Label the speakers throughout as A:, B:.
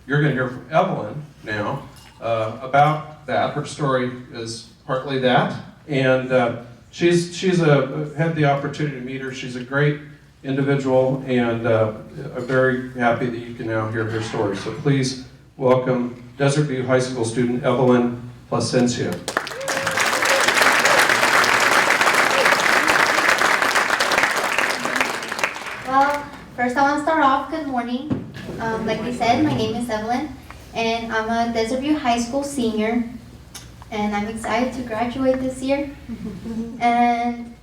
A: you're going to hear from Evelyn now about that. Her story is partly that, and she's had the opportunity to meet her. She's a great individual, and I'm very happy that you can now hear her story. So please welcome Desert View High School student Evelyn Plascencia.
B: Well, first I want to start off, good morning. Like we said, my name is Evelyn, and I'm a Desert View High School senior, and I'm excited to graduate this year. And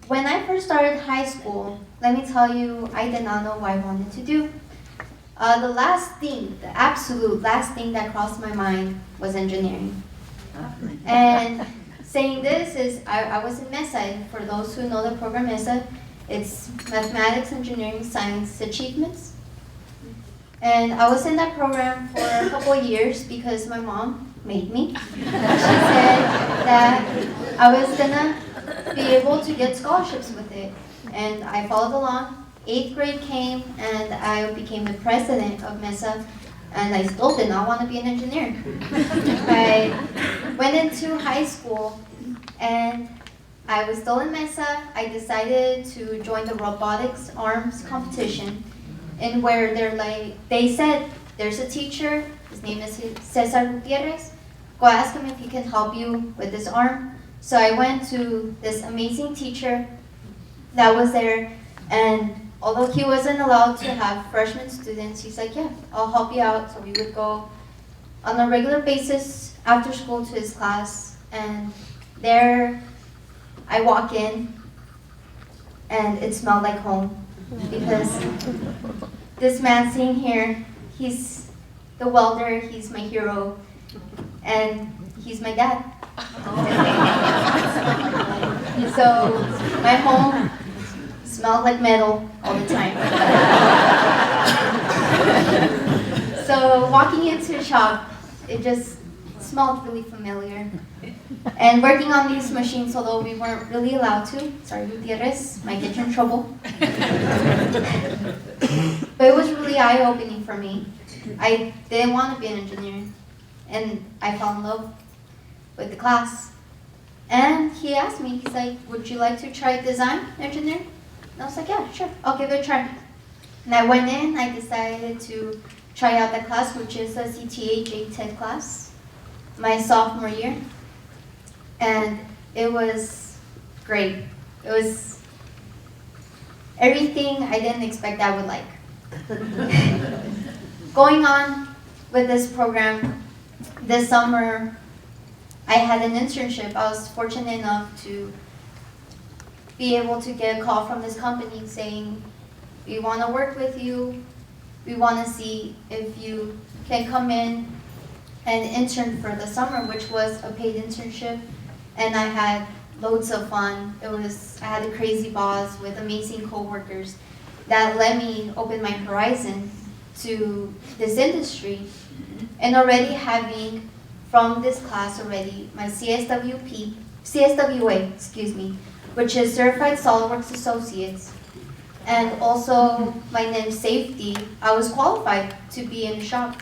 B: when I first started high school, let me tell you, I did not know what I wanted to do. The absolute last thing that crossed my mind was engineering. And saying this is, I was in MESA. For those who know the program MESA, it's Mathematics, Engineering, Science Achievements. And I was in that program for a couple of years because my mom made me. She said that I was gonna be able to get scholarships with it. And I followed along. 8th grade came and I became the president of MESA, and I still did not want to be an engineer. I went into high school and I was still in MESA. I decided to join the robotics arms competition, and where they said, there's a teacher, his name is Cesar Gutierrez, go ask him if he can help you with this arm. So I went to this amazing teacher that was there, and although he wasn't allowed to have freshman students, he's like, yeah, I'll help you out. So we would go on a regular basis after school to his class, and there I walk in and it smelled like home, because this man sitting here, he's the welder, he's my hero, and he's my dad. So my home smelled like metal all the time. So walking into a shop, it just smelled really familiar. And working on these machines, although we weren't really allowed to, sorry Gutierrez, might get you in trouble. But it was really eye-opening for me. I didn't want to be an engineer, and I fell in love with the class. And he asked me, he's like, would you like to try design engineering? And I was like, yeah, sure, I'll give it a try. And I went in, I decided to try out that class, which is a CTA JTED class, my sophomore year. And it was great. It was everything I didn't expect I would like. Going on with this program, this summer, I had an internship. I was fortunate enough to be able to get a call from this company saying, we want to work with you. We want to see if you can come in and intern for the summer, which was a paid internship. And I had loads of fun. I had a crazy boss with amazing coworkers that let me open my horizon to this industry. And already having from this class already my CSWA, which is Certified SolidWorks Associates, and also my NIM safety, I was qualified to be in the shop.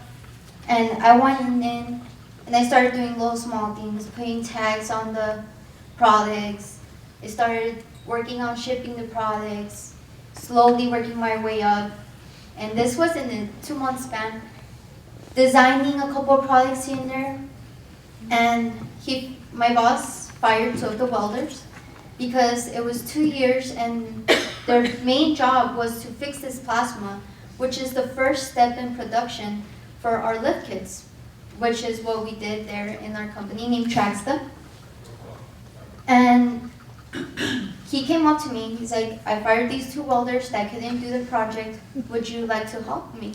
B: And I went in and I started doing little small things, putting tags on the products. I started working on shipping the products, slowly working my way up. And this was in a 2-month span, designing a couple of products in there. And my boss fired 2 of the welders because it was 2 years and their main job was to fix this plasma, which is the first step in production for our lift kits, which is what we did there in our company named Traxta. And he came up to me, he's like, I fired these 2 welders that couldn't do the project. Would you like to help me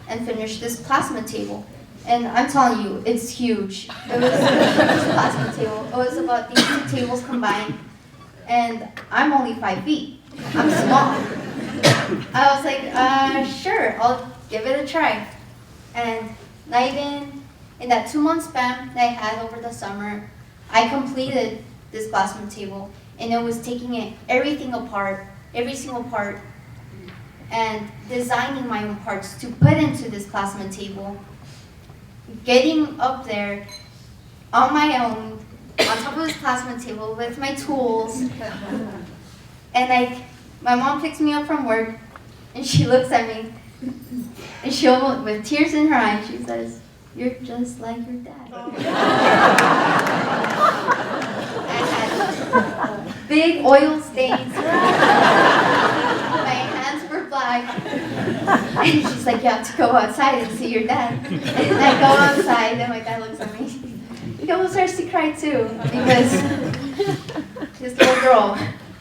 B: and finish this plasma table? And I'm telling you, it's huge. It was a huge plasma table. It was about these 2 tables combined. And I'm only 5 feet. I'm small. I was like, sure, I'll give it a try. And not even in that 2-month span that I had over the summer, I completed this plasma table. And it was taking everything apart, every single part, and designing my own parts to put into this plasma table. getting up there on my own, on top of his classroom table with my tools. And like, my mom picks me up from work and she looks at me and she almost, with tears in her eyes, she says, "You're just like your dad." I had big oil stains. My hands were black. And she's like, "You have to go outside and see your dad." And I go outside and my dad looks at me. He almost starts to cry too because this little girl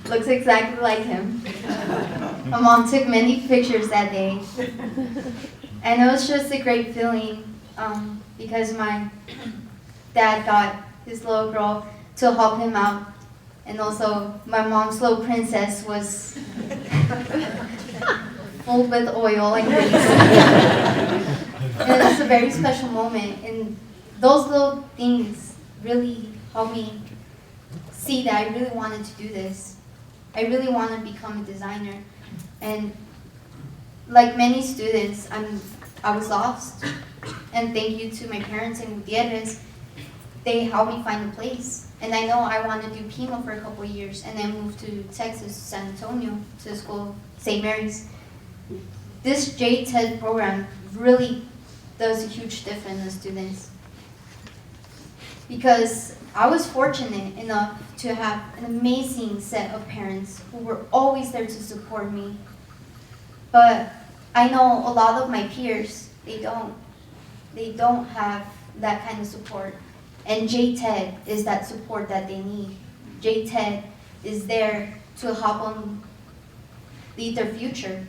B: looks exactly like him. My mom took many pictures that day. And it was just a great feeling because my dad got his little girl to help him out. And also my mom's little princess was full with oil and grease. And it's a very special moment. And those little things really helped me see that I really wanted to do this. I really want to become a designer. And like many students, I was lost. And thank you to my parents and Gutierrez, they helped me find a place. And I know I want to do Pima for a couple of years and then move to Texas, San Antonio, to school, St. Mary's. This JTED program really does a huge difference in the students. Because I was fortunate enough to have an amazing set of parents who were always there to support me. But I know a lot of my peers, they don't have that kind of support. And JTED is that support that they need. JTED is there to help them lead their future.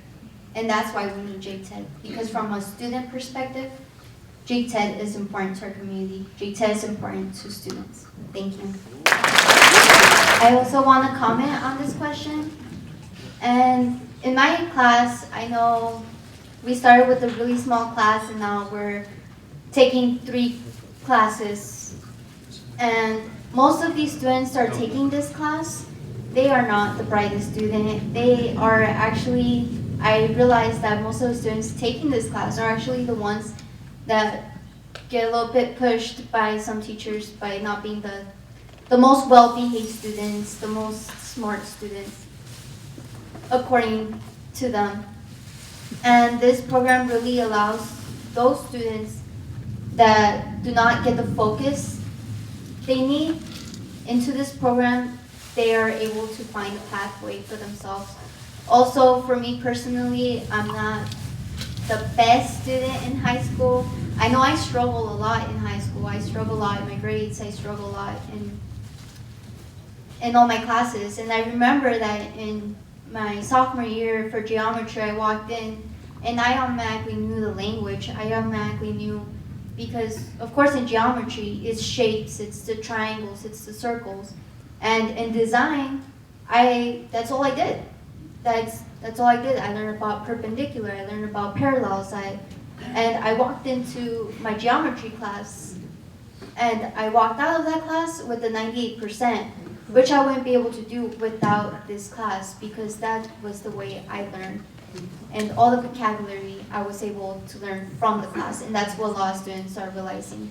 B: And that's why we need JTED. Because from a student perspective, JTED is important to our community. JTED is important to students. Thank you. I also want to comment on this question. And in my class, I know we started with a really small class and now we're taking 3 classes. And most of these students that are taking this class, they are not the brightest student. They are actually, I realized that most of the students taking this class are actually the ones that get a little bit pushed by some teachers by not being the most well-behaved students, the most smart students, according to them. And this program really allows those students that do not get the focus they need into this program, they are able to find a pathway for themselves. Also, for me personally, I'm not the best student in high school. I know I struggle a lot in high school. I struggle a lot in my grades. I struggle a lot in all my classes. And I remember that in my sophomore year for geometry, I walked in and I automatically knew the language. I automatically knew because, of course, in geometry, it's shapes, it's the triangles, it's the circles. And in design, that's all I did. That's all I did. I learned about perpendicular, I learned about parallels, and I walked into my geometry class, and I walked out of that class with a 98%, which I wouldn't be able to do without this class, because that was the way I learned. And all the vocabulary I was able to learn from the class, and that's what a lot of students are realizing.